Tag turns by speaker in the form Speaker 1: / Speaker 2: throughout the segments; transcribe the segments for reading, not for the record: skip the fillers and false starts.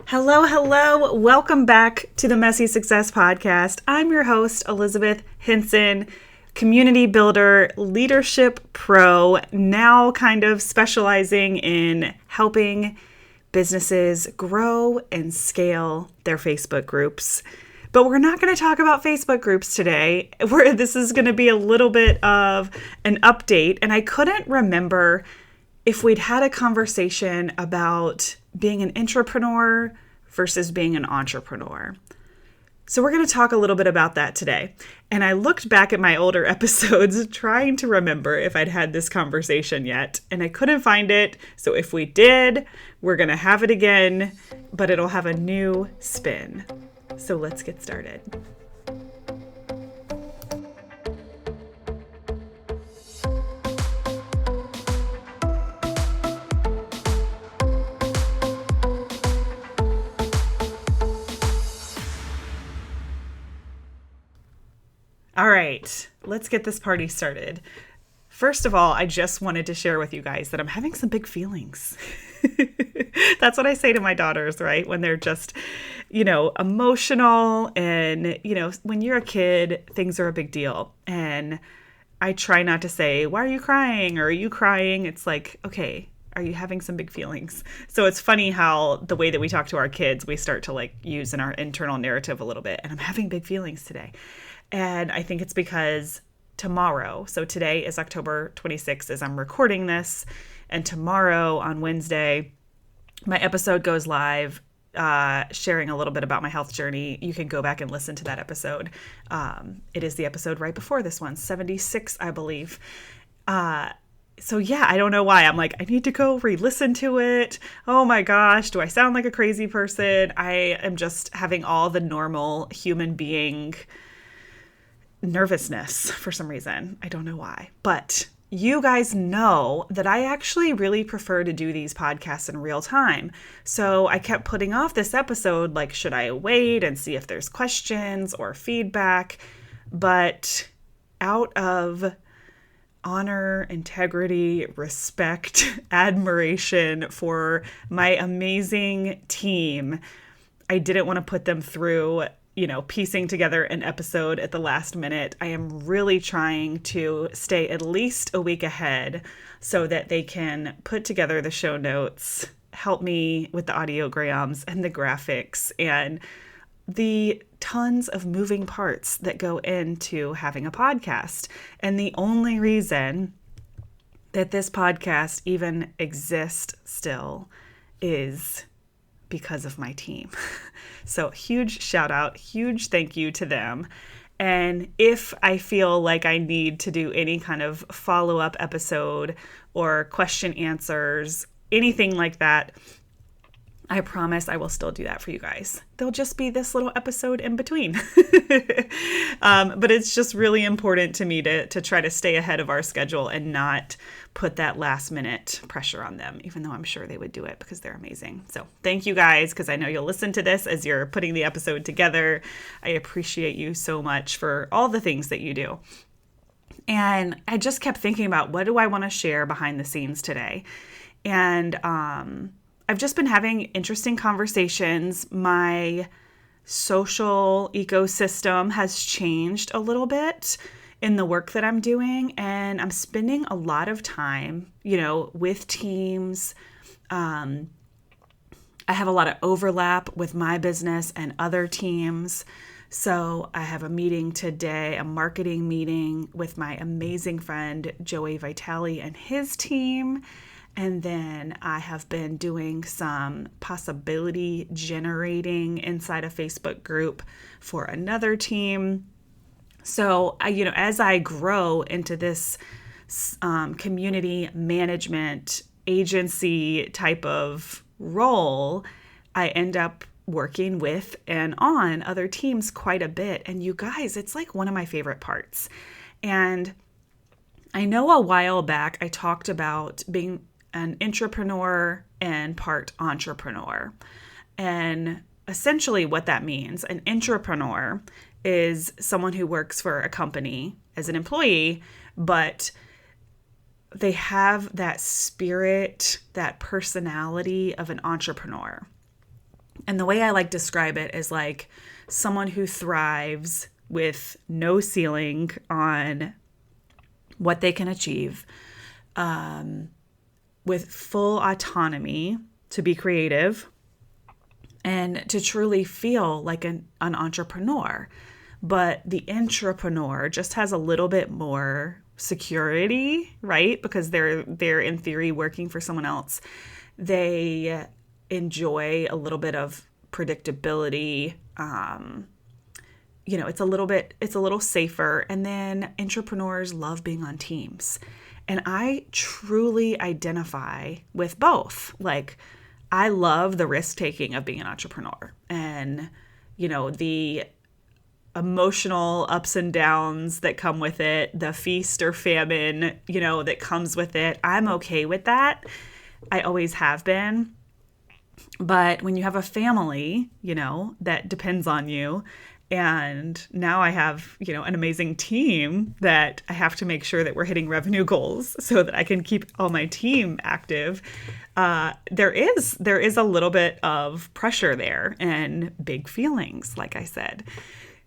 Speaker 1: Hello, hello. Welcome back to the Messy Success Podcast. I'm your host, Elizabeth Hinson, community builder, leadership pro, now kind of specializing in helping businesses grow and scale their Facebook groups. But we're not going to talk about Facebook groups today. This is going to be a little bit of an update, and I couldn't remember if we'd had a conversation about being an intrapreneur versus being an entrepreneur. So we're going to talk a little bit about that today. And I looked back at my older episodes trying to remember if I'd had this conversation yet, and I couldn't find it. So if we did, we're going to have it again, but it'll have a new spin. So let's get started. All right, let's get this party started. First of all, I just wanted to share with you guys that I'm having some big feelings. That's what I say to my daughters, right? When they're just, emotional and, when you're a kid, things are a big deal. And I try not to say, why are you crying? Or are you crying? It's like, okay, are you having some big feelings? So it's funny how the way that we talk to our kids, we start to use in our internal narrative a little bit. And I'm having big feelings today. And I think it's because tomorrow, so today is October 26th as I'm recording this, and tomorrow on Wednesday, my episode goes live, sharing a little bit about my health journey. You can go back and listen to that episode. It is the episode right before this one, 76, I believe. So yeah, I don't know why. I'm like, I need to go re-listen to it. Oh my gosh, do I sound like a crazy person? I am just having all the normal human being nervousness for some reason. I don't know why. But you guys know that I actually really prefer to do these podcasts in real time. So I kept putting off this episode, should I wait and see if there's questions or feedback? But out of honor, integrity, respect, admiration for my amazing team, I didn't want to put them through piecing together an episode at the last minute. I am really trying to stay at least a week ahead so that they can put together the show notes, help me with the audiograms and the graphics and the tons of moving parts that go into having a podcast. And the only reason that this podcast even exists still is because of my team. So huge shout out, huge thank you to them. And if I feel like I need to do any kind of follow-up episode or question answers, anything like that, I promise I will still do that for you guys. There'll just be this little episode in between. But it's just really important to me to try to stay ahead of our schedule and not put that last minute pressure on them, even though I'm sure they would do it because they're amazing. So thank you guys, because I know you'll listen to this as you're putting the episode together. I appreciate you so much for all the things that you do. And I just kept thinking about, what do I want to share behind the scenes today? And I've just been having interesting conversations. My social ecosystem has changed a little bit in the work that I'm doing, and I'm spending a lot of time, with teams. I have a lot of overlap with my business and other teams. So I have a meeting today, a marketing meeting with my amazing friend, Joey Vitale and his team. And then I have been doing some possibility generating inside a Facebook group for another team. So, as I grow into this community management agency type of role, I end up working with and on other teams quite a bit. And you guys, it's one of my favorite parts. And I know a while back I talked about being an intrapreneur and part entrepreneur. And essentially what that means, an intrapreneur is someone who works for a company as an employee, but they have that spirit, that personality of an entrepreneur. And the way I like describe it is like someone who thrives with no ceiling on what they can achieve, with full autonomy to be creative and to truly feel like an entrepreneur. But the intrapreneur just has a little bit more security, right? Because they're in theory working for someone else. They enjoy a little bit of predictability. It's a little safer. And then intrapreneurs love being on teams. And I truly identify with both. Like, I love the risk taking of being an entrepreneur and, the emotional ups and downs that come with it, the feast or famine, that comes with it. I'm okay with that. I always have been. But when you have a family, that depends on you, and now I have, an amazing team that I have to make sure that we're hitting revenue goals so that I can keep all my team active. There is a little bit of pressure there and big feelings, like I said.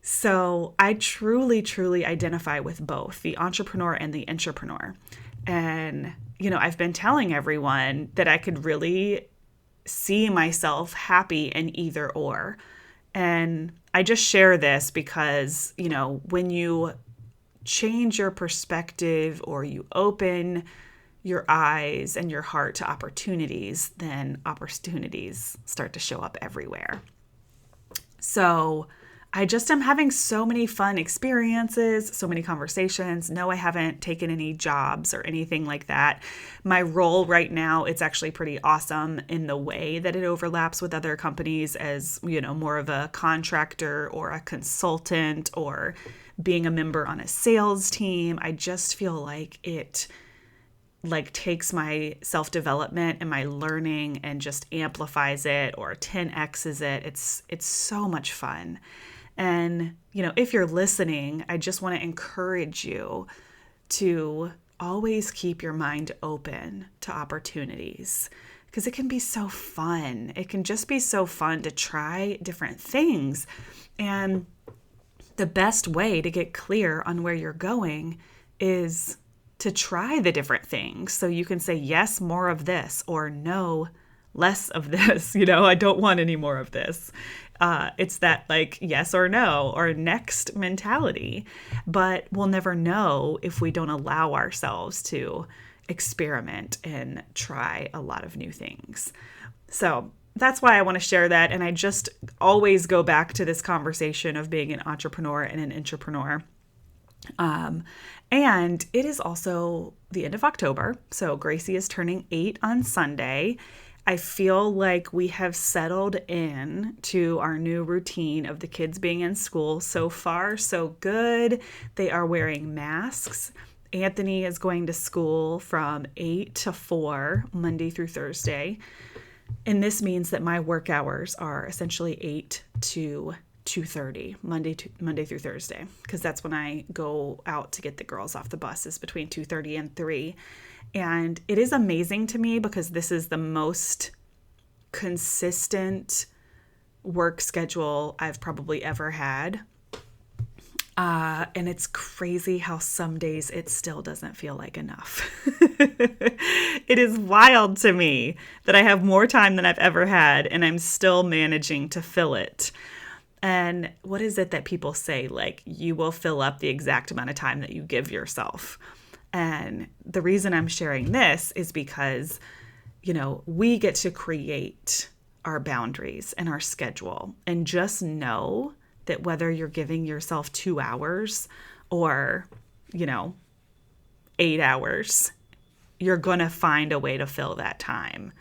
Speaker 1: So I truly, truly identify with both the entrepreneur and the intrapreneur. And, I've been telling everyone that I could really see myself happy in either or. And I just share this because, when you change your perspective or you open your eyes and your heart to opportunities, then opportunities start to show up everywhere. So I just am having so many fun experiences, so many conversations. No, I haven't taken any jobs or anything like that. My role right now, it's actually pretty awesome in the way that it overlaps with other companies as, more of a contractor or a consultant or being a member on a sales team. I just feel like it takes my self-development and my learning and just amplifies it or 10x's it. It's so much fun. And, if you're listening, I just want to encourage you to always keep your mind open to opportunities because it can be so fun. It can just be so fun to try different things. And the best way to get clear on where you're going is to try the different things. So you can say, yes, more of this, or no, less of this. I don't want any more of this. It's that yes or no or next mentality, but we'll never know if we don't allow ourselves to experiment and try a lot of new things. So that's why I want to share that. And I just always go back to this conversation of being an entrepreneur and an intrapreneur. And it is also the end of October. So Gracie is turning 8 on Sunday. I feel like we have settled in to our new routine of the kids being in school. So far, so good. They are wearing masks. Anthony is going to school from 8 to 4, Monday through Thursday. And this means that my work hours are essentially 8 to 2:30, Monday through Thursday, because that's when I go out to get the girls off the bus, is between 2:30 and 3. And it is amazing to me because this is the most consistent work schedule I've probably ever had. And it's crazy how some days it still doesn't feel like enough. It is wild to me that I have more time than I've ever had and I'm still managing to fill it. And what is it that people say? You will fill up the exact amount of time that you give yourself. And the reason I'm sharing this is because, we get to create our boundaries and our schedule, and just know that whether you're giving yourself 2 hours or, 8 hours, you're going to find a way to fill that time.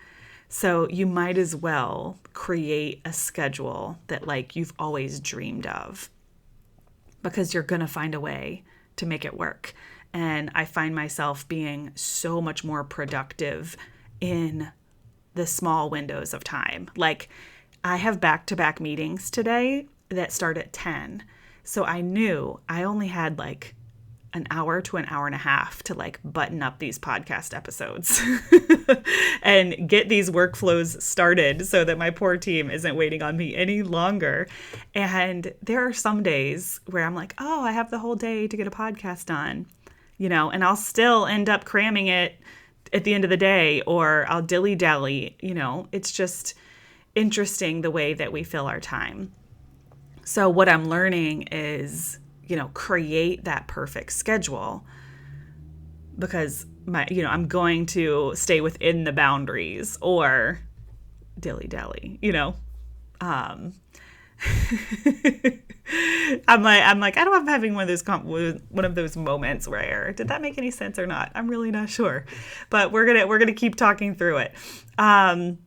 Speaker 1: So you might as well create a schedule that you've always dreamed of, because you're going to find a way to make it work. And I find myself being so much more productive in the small windows of time. I have back-to-back meetings today that start at 10. So I knew I only had an hour to an hour and a half to button up these podcast episodes. and get these workflows started so that my poor team isn't waiting on me any longer. And there are some days where I'm like, oh, I have the whole day to get a podcast done, and I'll still end up cramming it at the end of the day, or I'll dilly-dally. It's just interesting the way that we fill our time. So what I'm learning is, create that perfect schedule, because I'm going to stay within the boundaries or dilly-dally, I'm like, I don't know if I'm having one of those moments where, did that make any sense or not? I'm really not sure, but we're gonna keep talking through it. And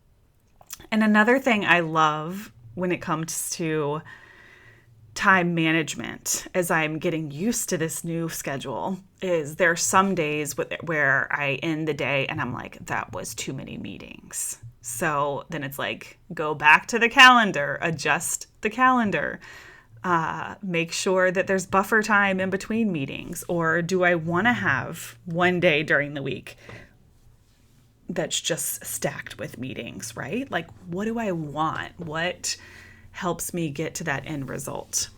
Speaker 1: another thing I love when it comes to time management, as I'm getting used to this new schedule, is there are some days where I end the day and I'm like, that was too many meetings. So then it's like, go back to the calendar, adjust the calendar, make sure that there's buffer time in between meetings. Or do I want to have one day during the week that's just stacked with meetings, right? Like, what do I want? What helps me get to that end result?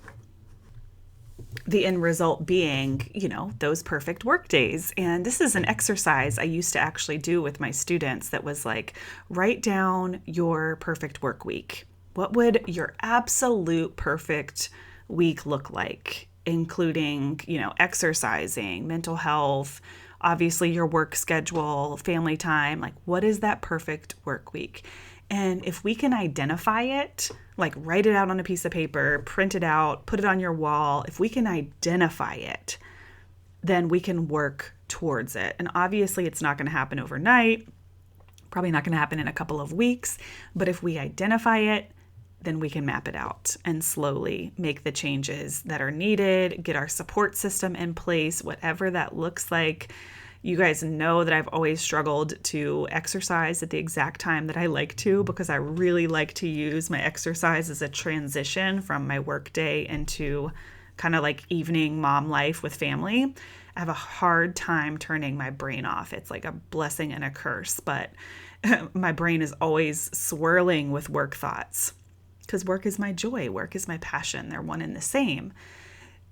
Speaker 1: The end result being, those perfect work days. And this is an exercise I used to actually do with my students that was like, write down your perfect work week. What would your absolute perfect week look like, including, exercising, mental health, obviously your work schedule, family time? Like, what is that perfect work week? And if we can identify it, like write it out on a piece of paper, print it out, put it on your wall, if we can identify it, then we can work towards it. And obviously it's not going to happen overnight, probably not going to happen in a couple of weeks, but if we identify it, then we can map it out and slowly make the changes that are needed, get our support system in place, whatever that looks like. You guys know that I've always struggled to exercise at the exact time that I like to, because I really like to use my exercise as a transition from my work day into kind of like evening mom life with family. I have a hard time turning my brain off. It's like a blessing and a curse, but my brain is always swirling with work thoughts, because work is my joy. Work is my passion. They're one and the same.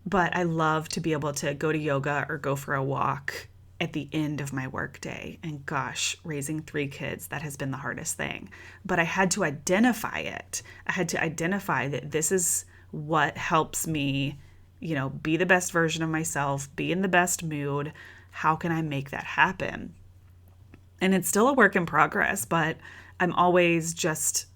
Speaker 1: But I love to be able to go to yoga or go for a walk at the end of my workday. And gosh, raising 3 kids, that has been the hardest thing. But I had to identify it. I had to identify that this is what helps me, be the best version of myself, be in the best mood. How can I make that happen? And it's still a work in progress, but I'm always just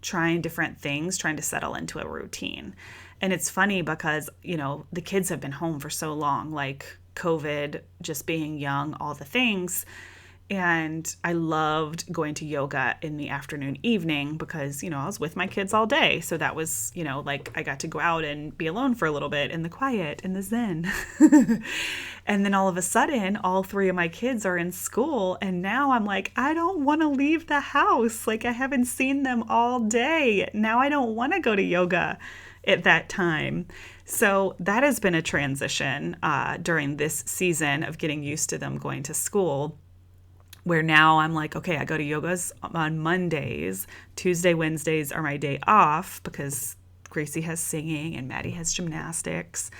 Speaker 1: trying different things, trying to settle into a routine. And it's funny because, the kids have been home for so long, like COVID, just being young, all the things. And I loved going to yoga in the afternoon, evening, because, I was with my kids all day. So that was, like I got to go out and be alone for a little bit in the quiet, in the zen. And then all of a sudden, all 3 of my kids are in school. And now I'm like, I don't want to leave the house. Like, I haven't seen them all day. Now I don't want to go to yoga at that time. So that has been a transition during this season of getting used to them going to school, where now I'm like, okay, I go to yogas on Mondays. Tuesday, Wednesdays are my day off because Gracie has singing and Maddie has gymnastics.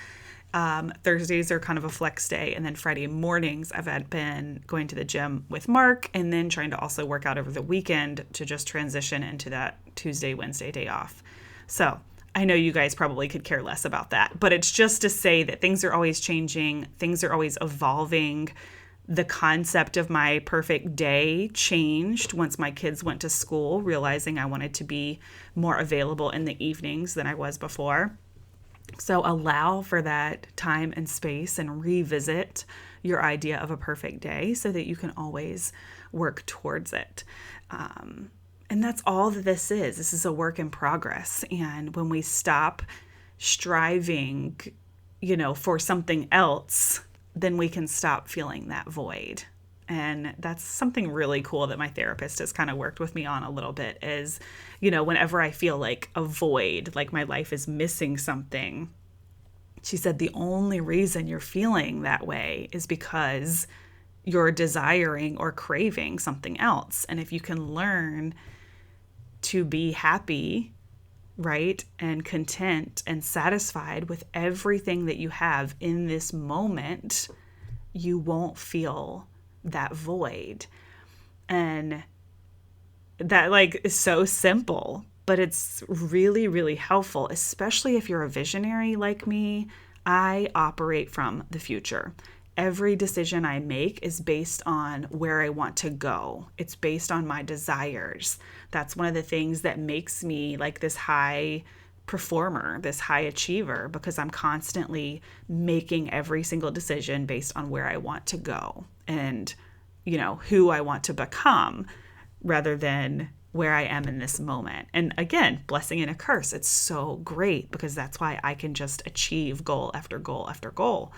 Speaker 1: Thursdays are kind of a flex day. And then Friday mornings, I've been going to the gym with Mark and then trying to also work out over the weekend to just transition into that Tuesday, Wednesday day off. So I know you guys probably could care less about that, but it's just to say that things are always changing. Things are always evolving. The concept of my perfect day changed once my kids went to school, realizing I wanted to be more available in the evenings than I was before. So allow for that time and space and revisit your idea of a perfect day so that you can always work towards it. And that's all that this is. This is a work in progress. And when we stop striving, for something else, then we can stop feeling that void. And that's something really cool that my therapist has kind of worked with me on a little bit is, whenever I feel like a void, like my life is missing something, she said the only reason you're feeling that way is because you're desiring or craving something else. And if you can learn to be happy, right, and content and satisfied with everything that you have in this moment, you won't feel that void. And that like is so simple, but it's really, really helpful, especially if you're a visionary like me. I operate from the future. Every decision I make is based on where I want to go. It's based on my desires. That's one of the things that makes me like this high performer, this high achiever, because I'm constantly making every single decision based on where I want to go and, you know, who I want to become rather than where I am in this moment. And again, blessing and a curse. It's so great because that's why I can just achieve goal after goal after goal.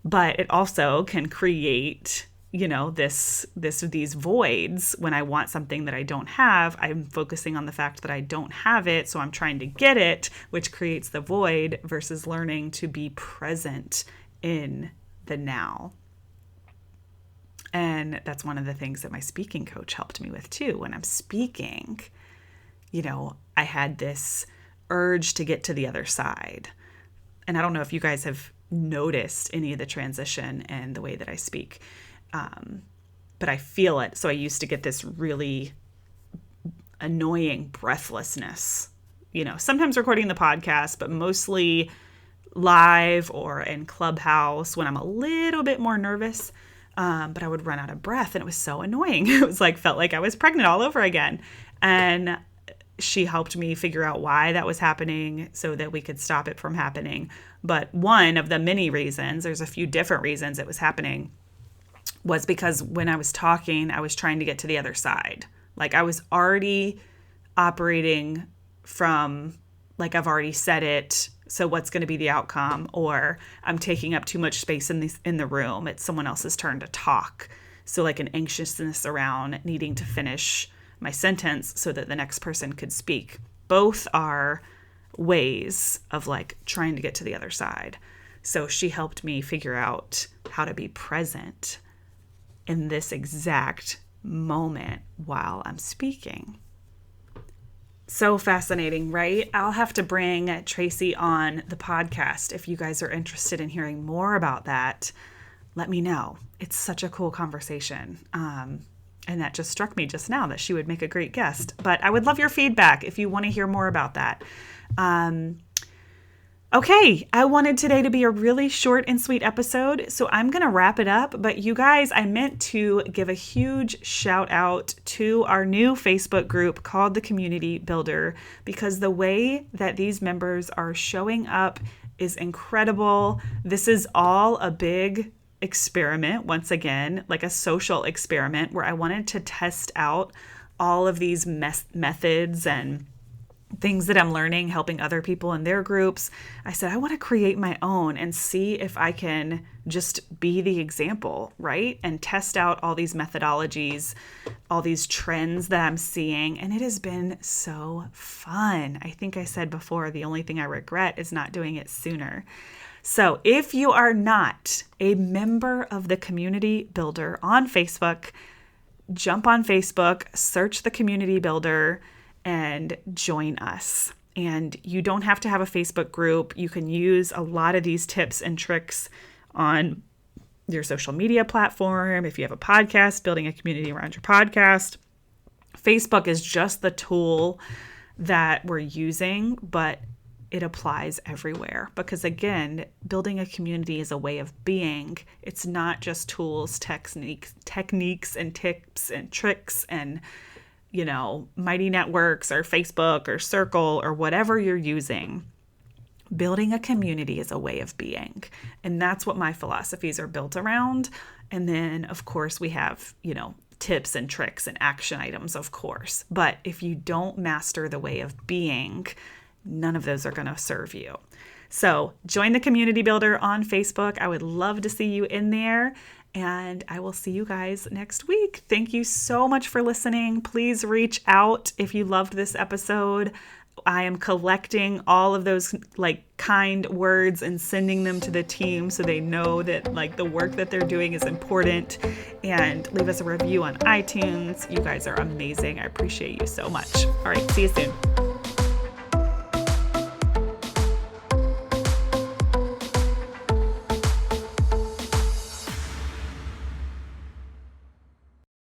Speaker 1: But it also can create, you know, these voids when I want something that I don't have. I'm focusing on the fact that I don't have it, so I'm trying to get it, which creates the void versus learning to be present in the now. And that's one of the things that my speaking coach helped me with too. When I'm speaking, you know, I had this urge to get to the other side. And I don't know if you guys have noticed any of the transition and the way that I speak, but I feel it. So I used to get this really annoying breathlessness, you know, sometimes recording the podcast, but mostly live or in Clubhouse when I'm a little bit more nervous. But I would run out of breath and it was so annoying. It was like, felt like I was pregnant all over again. And she helped me figure out why that was happening so that we could stop it from happening. But one of the many reasons, there's a few different reasons it was happening, was because when I was talking, I was trying to get to the other side. Like I was already operating from, like I've already said it, so what's going to be the outcome? Or I'm taking up too much space in the room. It's someone else's turn to talk. So like an anxiousness around needing to finish my sentence so that the next person could speak. Both are ways of like trying to get to the other side. So she helped me figure out how to be present in this exact moment while I'm speaking. So fascinating, right? I'll have to bring Tracy on the podcast. If you guys are interested in hearing more about that, let me know. It's such a cool conversation. And that just struck me just now that she would make a great guest. But I would love your feedback if you want to hear more about that. Okay, I wanted today to be a really short and sweet episode, so I'm going to wrap it up. But you guys, I meant to give a huge shout out to our new Facebook group called the Community Builder, because the way that these members are showing up is incredible. This is all a big experiment, once again, like a social experiment where I wanted to test out all of these methods and things that I'm learning, helping other people in their groups. I said, I want to create my own and see if I can just be the example, right? And test out all these methodologies, all these trends that I'm seeing. And it has been so fun. I think I said before, the only thing I regret is not doing it sooner. So if you are not a member of the Community Builder on Facebook, jump on Facebook, search the Community Builder, and join us. And you don't have to have a Facebook group. You can use a lot of these tips and tricks on your social media platform. If you have a podcast, building a community around your podcast. Facebook is just the tool that we're using, but it applies everywhere. Because again, building a community is a way of being. It's not just tools, techniques and tips and tricks and Mighty Networks or Facebook or Circle or whatever you're using. Building a community is a way of being. And that's what my philosophies are built around. And then, of course, we have, tips and tricks and action items, of course. But if you don't master the way of being, none of those are going to serve you. So join the Community Builder on Facebook. I would love to see you in there. And I will see you guys next week. Thank you so much for listening. Please reach out if you loved this episode I am collecting all of those like kind words and sending them to the team so they know that like the work that they're doing is important. And leave us a review on iTunes. You guys are amazing. I appreciate you so much. All right, see you soon.